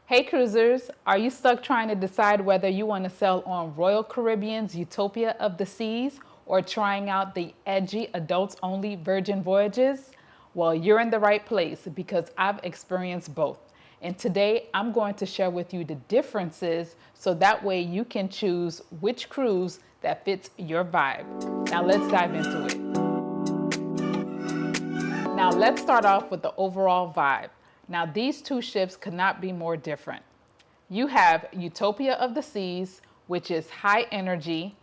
Hey cruisers, are you stuck trying to decide whether you want to sail on Royal Caribbean's Utopia of the Seas or trying out the edgy adults only Virgin Voyages? Well, you're in the right place because I've experienced both. And today I'm going to share with you the differences so that way you can choose which cruise that fits your vibe. Now let's dive into it. Now let's start off with the overall vibe. Now these two ships could not be more different. You have Utopia of the Seas, which is high energy,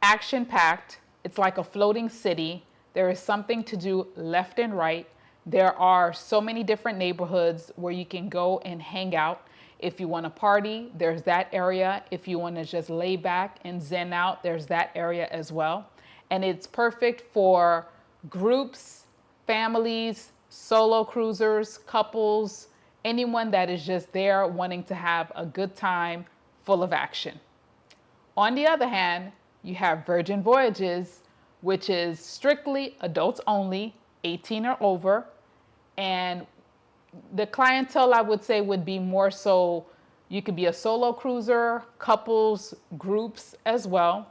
action packed. It's like a floating city. There is something to do left and right. There are so many different neighborhoods where you can go and hang out. If you want to party, there's that area. If you want to just lay back and zen out, there's that area as well. And it's perfect for groups, families, solo cruisers, couples, anyone that is just there wanting to have a good time full of action. On the other hand, you have Virgin Voyages, which is strictly adults only, 18 or over. And the clientele, I would say, would be more so you could be a solo cruiser, couples, groups as well.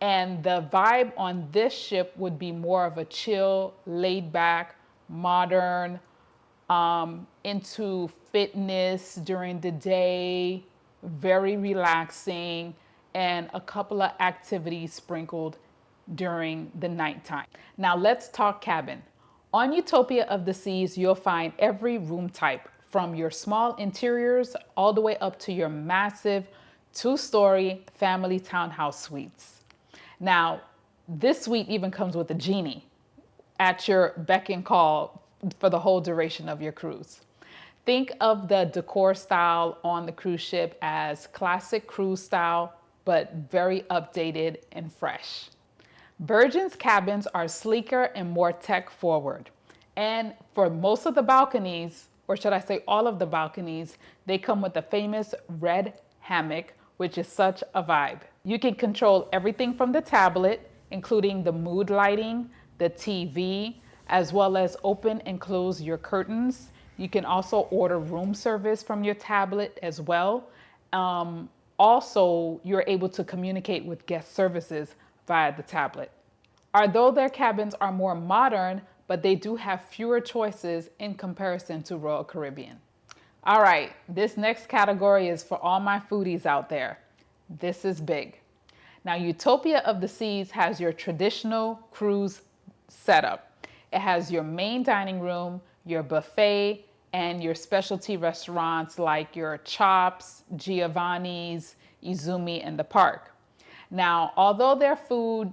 And the vibe on this ship would be more of a chill, laid back, modern, into fitness during the day, very relaxing, and a couple of activities sprinkled during the nighttime. Now let's talk cabin. On Utopia of the Seas, you'll find every room type from your small interiors all the way up to your massive two-story family townhouse suites. Now, this suite even comes with a genie at your beck and call for the whole duration of your cruise. Think of the decor style on the cruise ship as classic cruise style, but very updated and fresh. Virgin's cabins are sleeker and more tech forward. And for most of the balconies, or should I say all of the balconies, they come with the famous red hammock, which is such a vibe. You can control everything from the tablet, including the mood lighting, the TV, as well as open and close your curtains. You can also order room service from your tablet as well. Also, you're able to communicate with guest services via the tablet. Although their cabins are more modern, but they do have fewer choices in comparison to Royal Caribbean. All right, this next category is for all my foodies out there. This is big. Now, Utopia of the Seas has your traditional cruise setup. It has your main dining room, your buffet, and your specialty restaurants like your Chops, Giovanni's, Izumi, and the Park. Now, although their food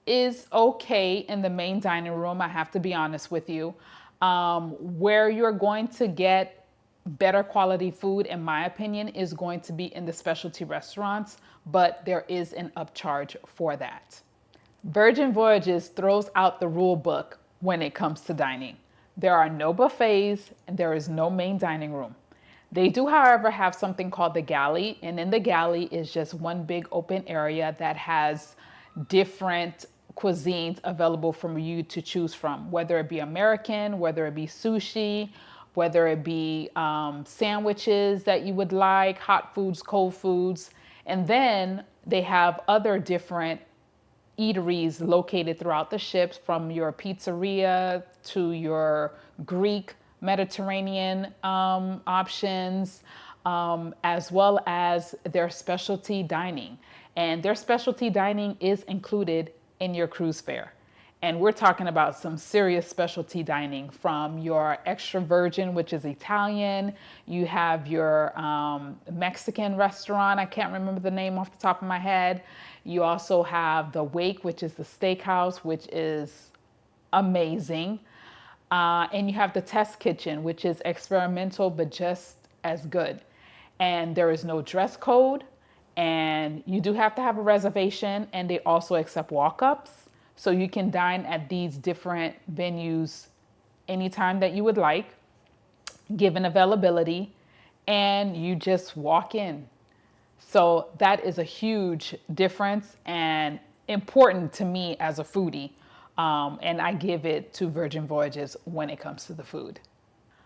is okay in the main dining room, I have to be honest with you, where you're going to get better quality food, in my opinion, is going to be in the specialty restaurants, but there is an upcharge for that. Virgin Voyages throws out the rule book when it comes to dining. There are no buffets and there is no main dining room. They do, however, have something called the galley, and in the galley is just one big open area that has different cuisines available for you to choose from, whether it be American, whether it be sushi, whether it be sandwiches that you would like, hot foods, cold foods. And then they have other different eateries located throughout the ships, from your pizzeria to your Greek Mediterranean options, as well as their specialty dining. And their specialty dining is included in your cruise fare. And we're talking about some serious specialty dining, from your extra virgin, which is Italian. You have your Mexican restaurant. I can't remember the name off the top of my head. You also have the Wake, which is the steakhouse, which is amazing. And you have the test kitchen, which is experimental, but just as good. And there is no dress code. And you do have to have a reservation, and they also accept walk-ups. So you can dine at these different venues anytime that you would like, given availability, and you just walk in. So that is a huge difference and important to me as a foodie. And I give it to Virgin Voyages when it comes to the food.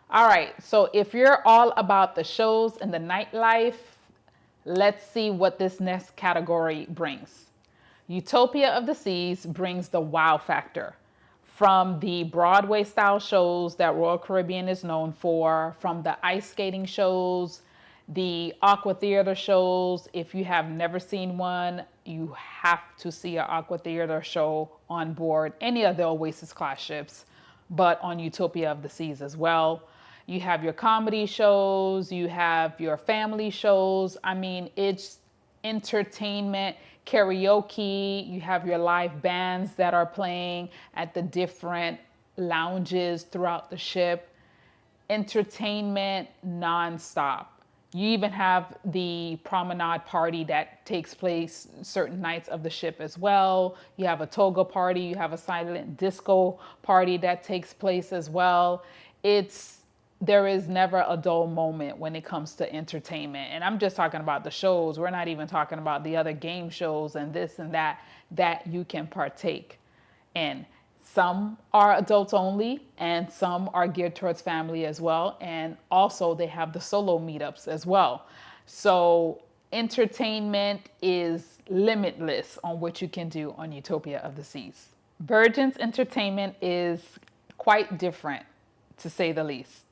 All right, so if you're all about the shows and the nightlife, let's see what this next category brings. Utopia of the Seas brings the wow factor. From the Broadway style shows that Royal Caribbean is known for, from the ice skating shows, the aqua theater shows. If you have never seen one, you have to see an aqua theater show on board any of the Oasis class ships, but on Utopia of the Seas as well. You have your comedy shows, you have your family shows. I mean, it's entertainment, karaoke, you have your live bands that are playing at the different lounges throughout the ship. Entertainment nonstop. You even have the promenade party that takes place certain nights of the ship as well. You have a toga party, you have a silent disco party that takes place as well. There is never a dull moment when it comes to entertainment. And I'm just talking about the shows. We're not even talking about the other game shows and this and that you can partake in. Some are adults only, and some are geared towards family as well. And also they have the solo meetups as well. So entertainment is limitless on what you can do on Utopia of the Seas. Virgin's entertainment is quite different, to say the least.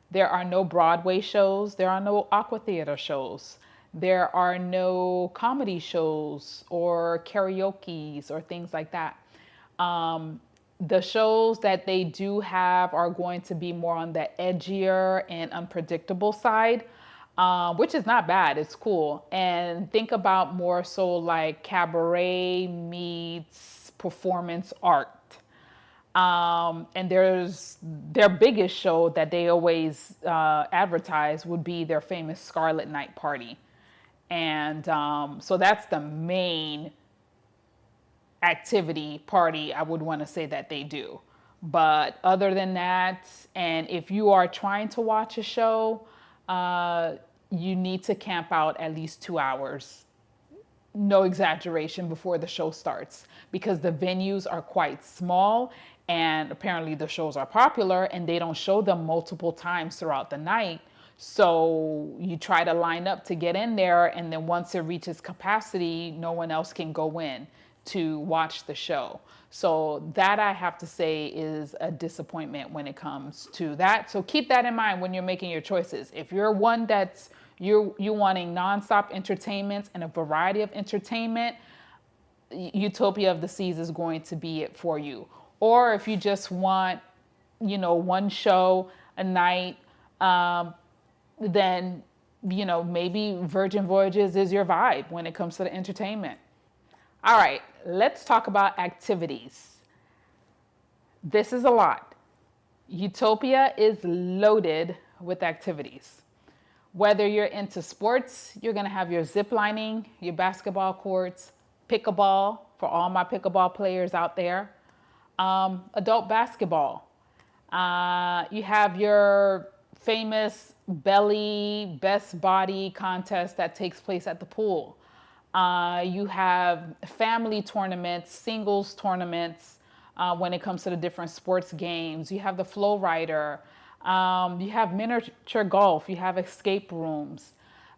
There are no Broadway shows. There are no aqua theater shows. There are no comedy shows or karaoke's or things like that. The shows that they do have are going to be more on the edgier and unpredictable side, which is not bad. It's cool. And think about more so like cabaret meets performance art. And their biggest show that they always advertise would be their famous Scarlet Night Party. And so that's the main activity party I would want to say that they do. But other than that, and if you are trying to watch a show, you need to camp out at least 2 hours, no exaggeration, before the show starts, because the venues are quite small and apparently the shows are popular and they don't show them multiple times throughout the night. So you try to line up to get in there, and then once it reaches capacity, no one else can go in to watch the show. So that, I have to say, is a disappointment when it comes to that. So keep that in mind when you're making your choices. If you're one that's you wanting nonstop entertainment and a variety of entertainment, Utopia of the Seas is going to be it for you. Or if you just want, one show a night, then, maybe Virgin Voyages is your vibe when it comes to the entertainment. All right, let's talk about activities. This is a lot. Utopia is loaded with activities. Whether you're into sports, you're going to have your zip lining, your basketball courts, pickleball for all my pickleball players out there, adult basketball. You have your famous belly best body contest that takes place at the pool. You have family tournaments, singles tournaments when it comes to the different sports games. You have the flow rider. You have miniature golf. You have escape rooms.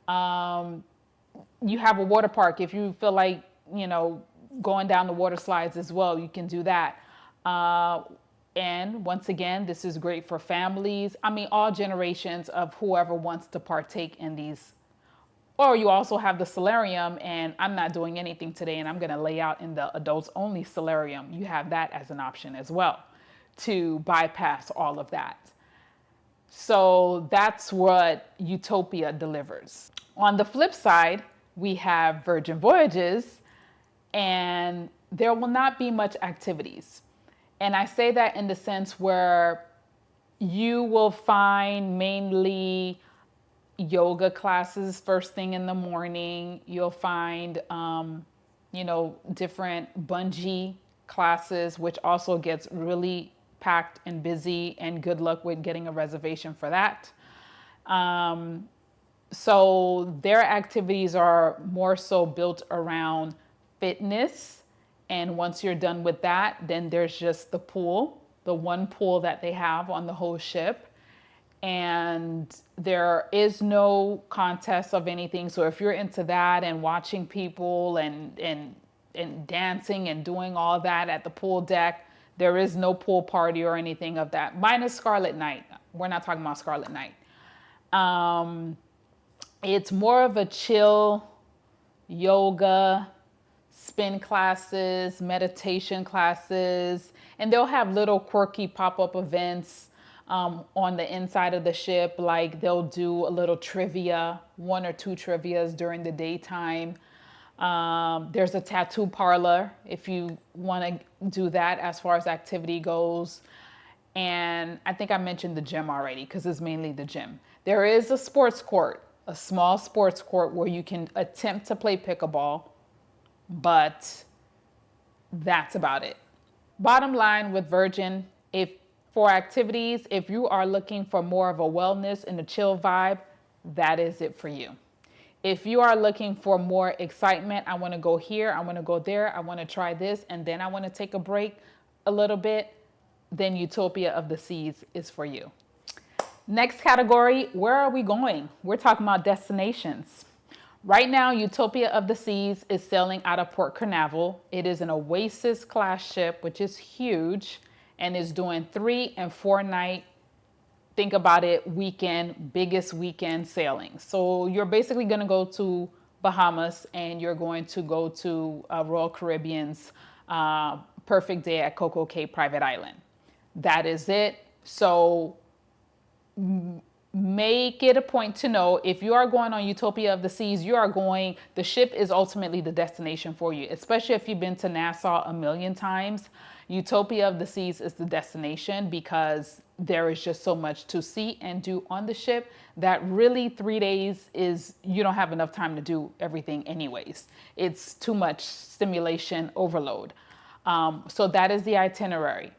You have a water park. If you feel like, going down the water slides as well, you can do that. And once again, this is great for families. I mean, all generations of whoever wants to partake in these. Or you also have the solarium, and I'm not doing anything today, and I'm going to lay out in the adults only solarium. You have that as an option as well to bypass all of that. So that's what Utopia delivers. On the flip side, we have Virgin Voyages, and there will not be much activities. And I say that in the sense where you will find mainly yoga classes first thing in the morning. You'll find, different bungee classes, which also gets really packed and busy, and good luck with getting a reservation for that. So their activities are more so built around fitness. And once you're done with that, then there's just the pool, the one pool that they have on the whole ship. and there is no contest of anything. So if you're into that and watching people and dancing and doing all that at the pool deck, there is no pool party or anything of that. Minus Scarlet Night. We're not talking about Scarlet Night. It's more of a chill yoga, spin classes, meditation classes, and they'll have little quirky pop-up events on the inside of the ship. Like they'll do a little trivia, 1 or 2 trivias during the daytime. There's a tattoo parlor if you want to do that as far as activity goes. And I think I mentioned the gym already because it's mainly the gym. There is a sports court, a small sports court where you can attempt to play pickleball, but that's about it. Bottom line with Virgin, if for activities, if you are looking for more of a wellness and a chill vibe, that is it for you. If you are looking for more excitement, I want to go here, I want to go there, I want to try this, and then I want to take a break a little bit, then Utopia of the Seas is for you. Next category, where are we going? We're talking about destinations. Right now, Utopia of the Seas is sailing out of Port Canaveral. It is an Oasis class ship, which is huge, and is doing 3 and 4 night, think about it, biggest weekend sailings. So you're basically going to go to Bahamas and you're going to go to Royal Caribbean's Perfect Day at Coco Cay Private Island. That is it. So make it a point to know if you are going on Utopia of the Seas, the ship is ultimately the destination for you, especially if you've been to Nassau a million times. Utopia of the Seas is the destination because there is just so much to see and do on the ship that really 3 days you don't have enough time to do everything anyways. It's too much stimulation overload. So that is the itinerary.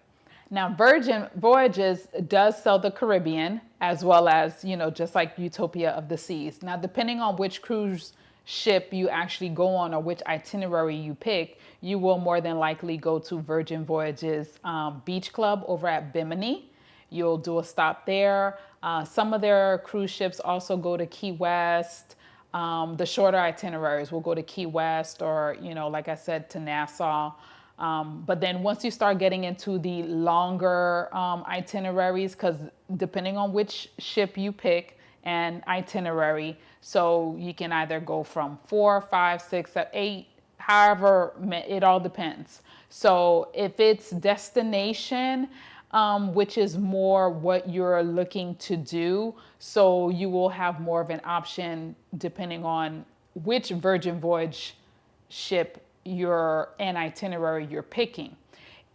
Now, Virgin Voyages does sell the Caribbean as well as, just like Utopia of the Seas. Now, depending on which cruise ship you actually go on or which itinerary you pick, you will more than likely go to Virgin Voyages Beach Club over at Bimini. You'll do a stop there. Some of their cruise ships also go to Key West. The shorter itineraries will go to Key West or, like I said, to Nassau. But then once you start getting into the longer itineraries, because depending on which ship you pick and itinerary, so you can either go from 4, 5, 6, 7, 8, however, it all depends. So if it's destination, which is more what you're looking to do, so you will have more of an option depending on which Virgin Voyage ship and itinerary you're picking.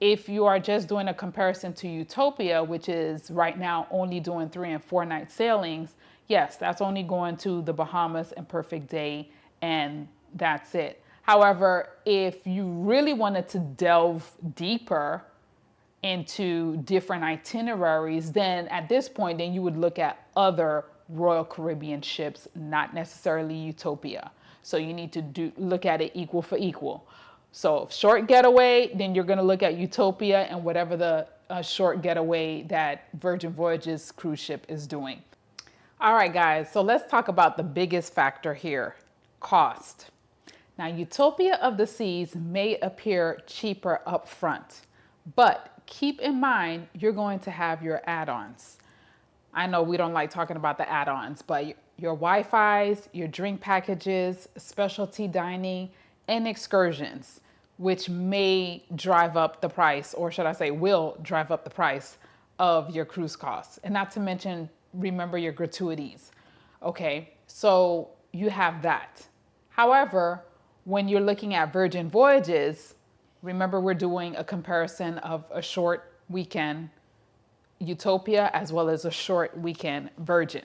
If you are just doing a comparison to Utopia, which is right now only doing 3 and 4 night sailings, yes, that's only going to the Bahamas and Perfect Day, and that's it. However, if you really wanted to delve deeper into different itineraries, then at this point, then you would look at other Royal Caribbean ships, not necessarily Utopia. So you need to look at it equal for equal. So short getaway, then you're going to look at Utopia and whatever the short getaway that Virgin Voyages cruise ship is doing. All right, guys, so let's talk about the biggest factor here, cost. Now, Utopia of the Seas may appear cheaper up front, but keep in mind you're going to have your add-ons. I know we don't like talking about the add-ons, but your Wi-Fi's, your drink packages, specialty dining, and excursions, which may drive up the price, or should I say will drive up the price of your cruise costs. And not to mention, remember your gratuities. Okay, so you have that. However, when you're looking at Virgin Voyages, remember we're doing a comparison of a short weekend Utopia as well as a short weekend Virgin.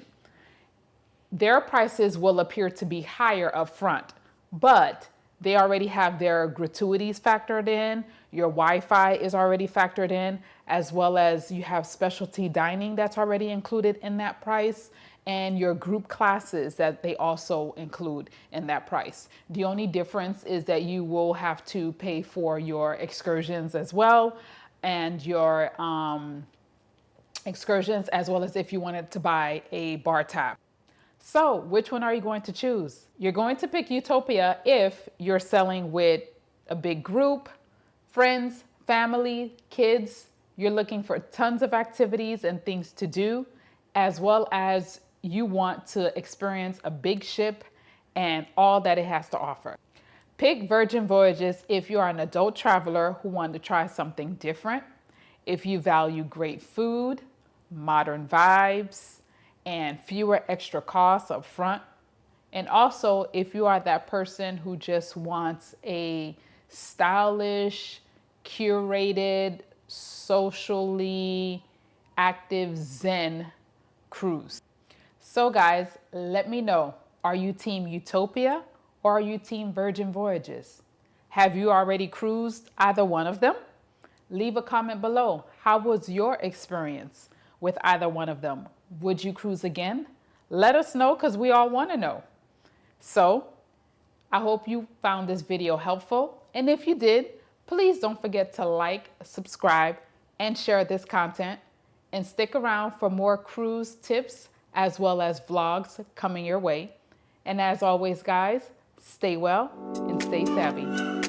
Their prices will appear to be higher up front, but they already have their gratuities factored in, your Wi-Fi is already factored in, as well as you have specialty dining that's already included in that price, and your group classes that they also include in that price. The only difference is that you will have to pay for your excursions as well, and your excursions, as well as if you wanted to buy a bar tab. So which one are you going to choose? You're going to pick Utopia if you're selling with a big group, friends, family, kids. You're looking for tons of activities and things to do, as well as you want to experience a big ship and all that it has to offer. Pick Virgin Voyages if you are an adult traveler who wants to try something different, if you value great food, modern vibes, and fewer extra costs up front. And also, if you are that person who just wants a stylish, curated, socially active Zen cruise. So guys, let me know, are you team Utopia or are you team Virgin Voyages? Have you already cruised either one of them? Leave a comment below. How was your experience with either one of them? Would you cruise again? Let us know because we all want to know. So I hope you found this video helpful. And if you did, please don't forget to like, subscribe, and share this content. And stick around for more cruise tips as well as vlogs coming your way. And as always, guys, stay well and stay savvy.